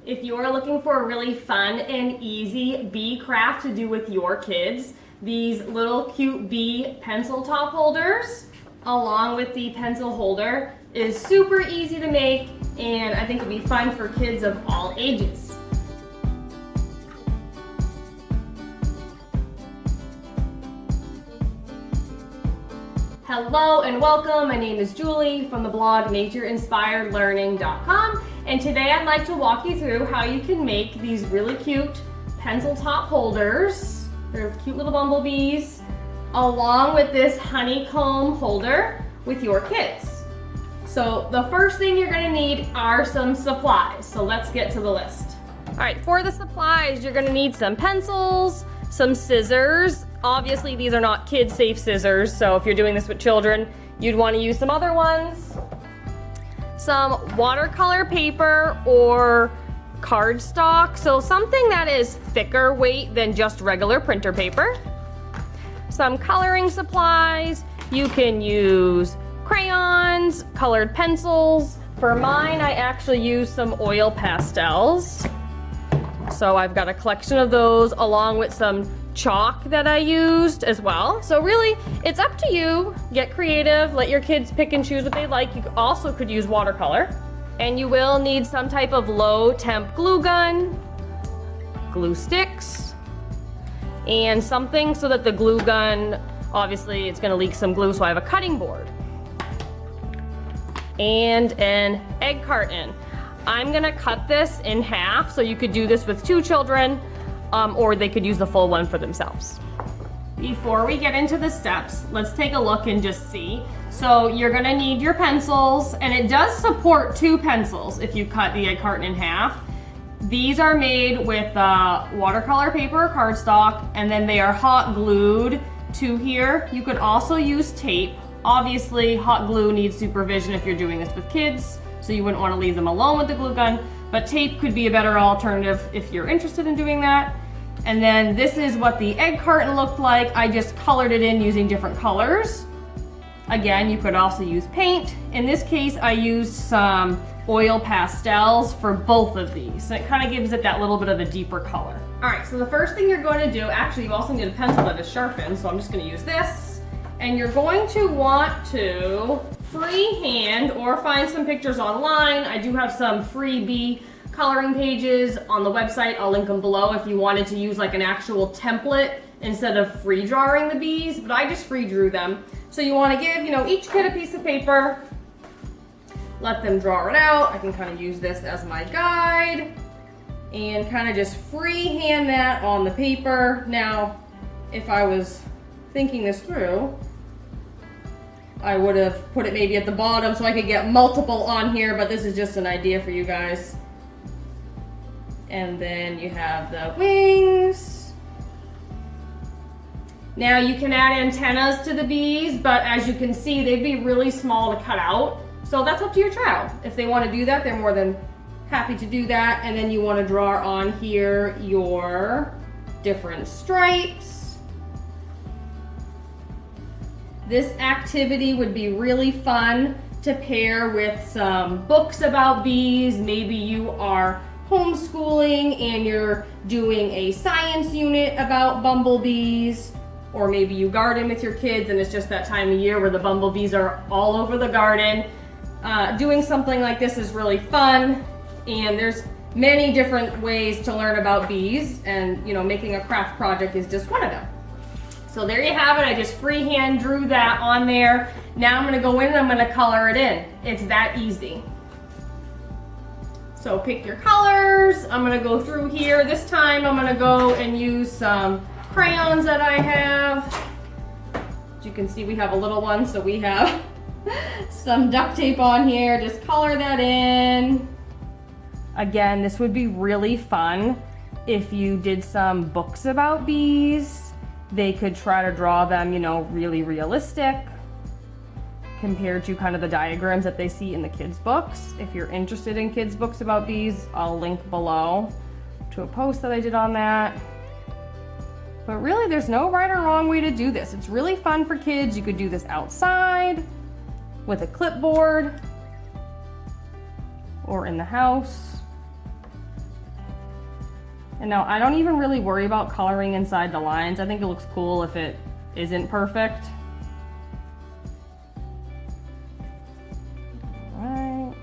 If you're looking for a really fun and easy bee craft to do with your kids, these little cute bee pencil top holders along with the pencil holder is super easy to make, and I think it'll be fun for kids of all ages. Hello and welcome. My name is Julie from the blog natureinspiredlearning.com, and today I'd like to walk you through how you can make these really cute pencil top holders. They're cute little bumblebees, along with this honeycomb holder with your kids. So the first thing you're going to need are some supplies. So let's get to the list. All right, for the supplies, you're going to need some pencils, some scissors. Obviously, these are not kid-safe scissors, so if you're doing this with children, you'd want to use some other ones. Some watercolor paper or cardstock, so something that is thicker weight than just regular printer paper. Some coloring supplies. You can use crayons, colored pencils. For mine, I actually use some oil pastels. So I've got a collection of those along with some chalk that I used as well. So really, it's up to you. Get creative, let your kids pick and choose what they like. You also could use watercolor. And you will need some type of low temp glue gun, glue sticks, and something so that the glue gun, obviously it's gonna leak some glue, so I have a cutting board. And an egg carton. I'm gonna cut this in half, so you could do this with 2 children, or they could use the full one for themselves. Before we get into the steps, let's take a look and just see. So you're gonna need your pencils, and it does support 2 pencils if you cut the egg carton in half. These are made with watercolor paper or cardstock, and then they are hot glued to here. You could also use tape. Obviously, hot glue needs supervision if you're doing this with kids, so you wouldn't want to leave them alone with the glue gun, but tape could be a better alternative if you're interested in doing that. And then this is what the egg carton looked like. I just colored it in using different colors. Again, you could also use paint. In this case, I used some oil pastels for both of these. So it kind of gives it that little bit of a deeper color. All right, so the first thing you're going to do, actually you also need a pencil that is sharpened, so I'm just going to use this. And you're going to want to freehand or find some pictures online. I do have some free bee coloring pages on the website. I'll link them below if you wanted to use like an actual template instead of free drawing the bees, but I just free drew them. So you want to give, each kid a piece of paper, let them draw it out. I can kind of use this as my guide and kind of just freehand that on the paper. Now, if I was thinking this through, I would have put it maybe at the bottom so I could get multiple on here, but this is just an idea for you guys. And then you have the wings. Now you can add antennas to the bees, but as you can see, they'd be really small to cut out. So that's up to your child. If they want to do that, they're more than happy to do that. And then you want to draw on here your different stripes. This activity would be really fun to pair with some books about bees. Maybe you are homeschooling and you're doing a science unit about bumblebees, or maybe you garden with your kids and it's just that time of year where the bumblebees are all over the garden. Doing something like this is really fun, and there's many different ways to learn about bees, and making a craft project is just one of them. So there you have it. I just freehand drew that on there. Now I'm going to go in and I'm going to color it in. It's that easy. So pick your colors. I'm going to go through here. This time I'm going to go and use some crayons that I have. As you can see, we have a little one, so we have some duct tape on here. Just color that in. Again, this would be really fun if you did some books about bees. They could try to draw them, really realistic compared to kind of the diagrams that they see in the kids' books. If you're interested in kids' books about bees, I'll link below to a post that I did on that. But really, there's no right or wrong way to do this. It's really fun for kids. You could do this outside with a clipboard or in the house. And now I don't even really worry about coloring inside the lines. I think it looks cool if it isn't perfect. Alright.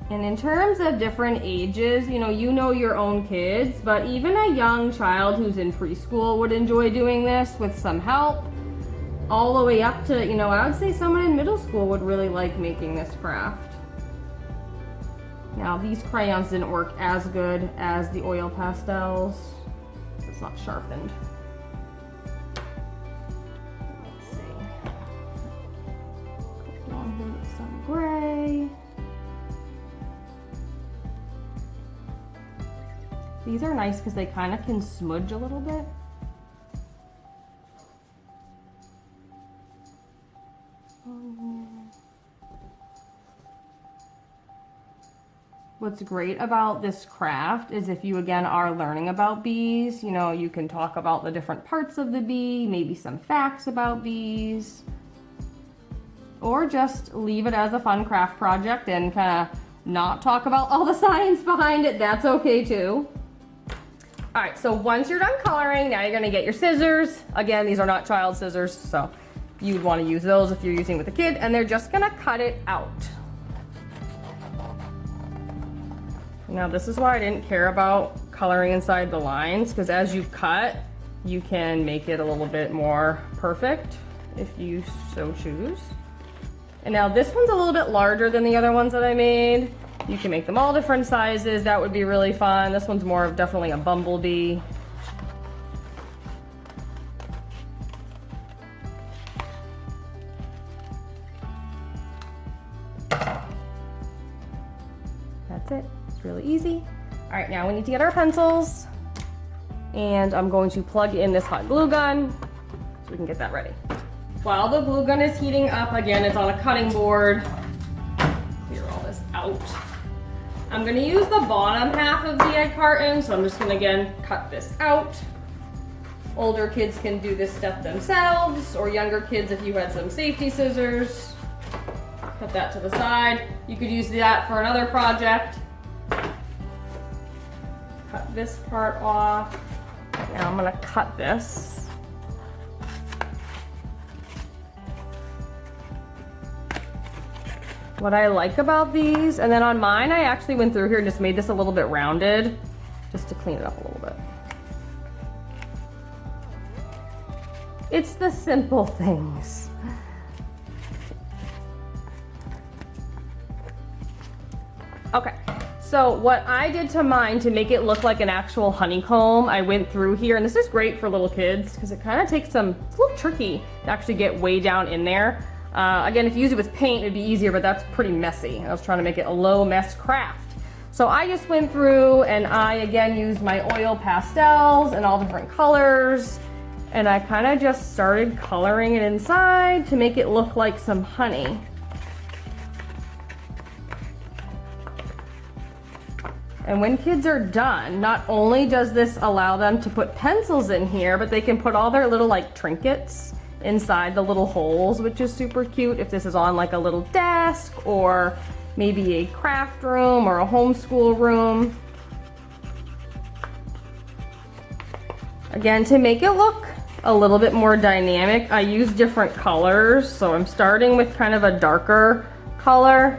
And in terms of different ages, you know your own kids, but even a young child who's in preschool would enjoy doing this with some help. All the way up to, I would say someone in middle school would really like making this craft. Now these crayons didn't work as good as the oil pastels. It's not sharpened. Let's see. Go on here with some gray. These are nice because they kind of can smudge a little bit. What's great about this craft is if you again are learning about bees, you can talk about the different parts of the bee, maybe some facts about bees, or just leave it as a fun craft project and kind of not talk about all the science behind it. That's okay too. All right, so once you're done coloring, now you're gonna get your scissors. Again, these are not child scissors, so you'd want to use those if you're using with a kid, and they're just gonna cut it out. Now this is why I didn't care about coloring inside the lines, because as you cut, you can make it a little bit more perfect if you so choose. And now this one's a little bit larger than the other ones that I made. You can make them all different sizes. That would be really fun. This one's more of definitely a bumblebee. That's it. It's really easy. All right, now we need to get our pencils, and I'm going to plug in this hot glue gun so we can get that ready. While the glue gun is heating up, again, it's on a cutting board. Clear all this out. I'm gonna use the bottom half of the egg carton, so I'm just gonna, again, cut this out. Older kids can do this step themselves, or younger kids if you had some safety scissors. Put that to the side. You could use that for another project. Cut this part off. Now I'm gonna cut this. What I like about these, and then on mine, I actually went through here and just made this a little bit rounded, just to clean it up a little bit. It's the simple things. Okay, so what I did to mine to make it look like an actual honeycomb, I went through here, and this is great for little kids because it kind of takes some, it's a little tricky to actually get way down in there. Again, if you use it with paint, it'd be easier, but that's pretty messy. I was trying to make it a low mess craft. So I just went through and I, again, used my oil pastels in all different colors. And I kind of just started coloring it inside to make it look like some honey. And when kids are done, not only does this allow them to put pencils in here, but they can put all their little like trinkets inside the little holes, which is super cute if this is on like a little desk or maybe a craft room or a homeschool room. Again, to make it look a little bit more dynamic, I use different colors. So I'm starting with kind of a darker color,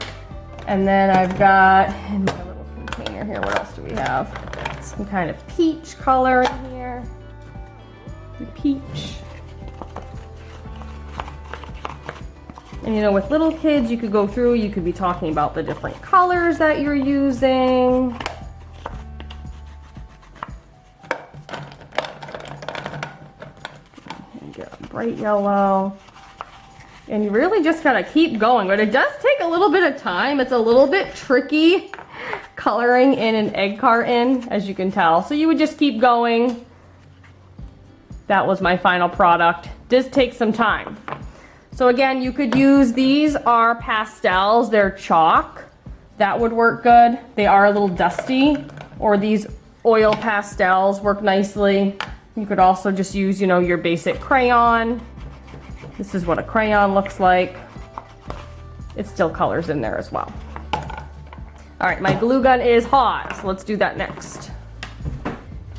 and then I've got in my little container here, what else do we have? Some kind of peach color in here. Peach. And with little kids, you could go through, you could be talking about the different colors that you're using. Get a bright yellow. And you really just gotta keep going, but it does take a little bit of time. It's a little bit tricky coloring in an egg carton, as you can tell. So you would just keep going. That was my final product. Does take some time. So again, you could use, these are pastels, they're chalk. That would work good. They are a little dusty, or these oil pastels work nicely. You could also just use, your basic crayon. This is what a crayon looks like. It still colors in there as well. All right, my glue gun is hot, so let's do that next.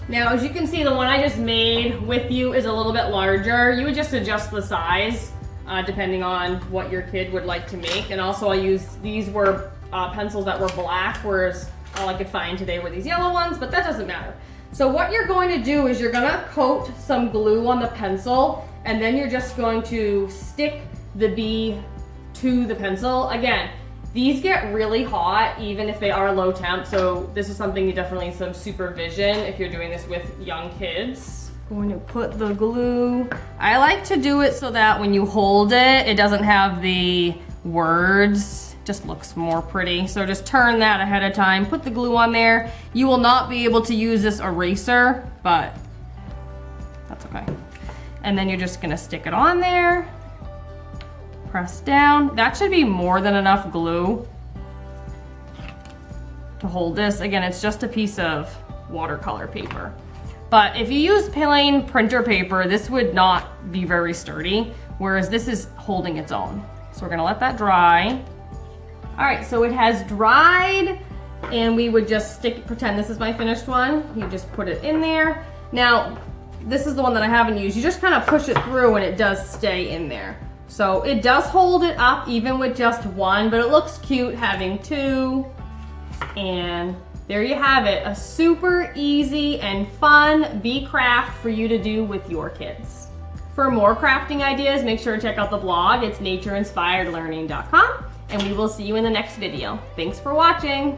Now, as you can see, the one I just made with you is a little bit larger. You would just adjust the size depending on what your kid would like to make. And also I used, these were pencils that were black, whereas all I could find today were these yellow ones, but that doesn't matter. So what you're going to do is you're gonna coat some glue on the pencil, and then you're just going to stick the bee to the pencil. Again, these get really hot even if they are low temp, so this is something you definitely need some supervision if you're doing this with young kids. I'm going to put the glue. I like to do it so that when you hold it, it doesn't have the words. It just looks more pretty. So just turn that ahead of time, put the glue on there. You will not be able to use this eraser, but that's okay. And then you're just gonna stick it on there. Press down. That should be more than enough glue to hold this. Again, it's just a piece of watercolor paper. But if you use plain printer paper, this would not be very sturdy, whereas this is holding its own. So we're gonna let that dry. All right, so it has dried, and we would just pretend this is my finished one. You just put it in there. Now, this is the one that I haven't used. You just kind of push it through and it does stay in there. So it does hold it up even with just one, but it looks cute having two. And there you have it, a super easy and fun bee craft for you to do with your kids. For more crafting ideas, make sure to check out the blog. It's natureinspiredlearning.com, and we will see you in the next video. Thanks for watching.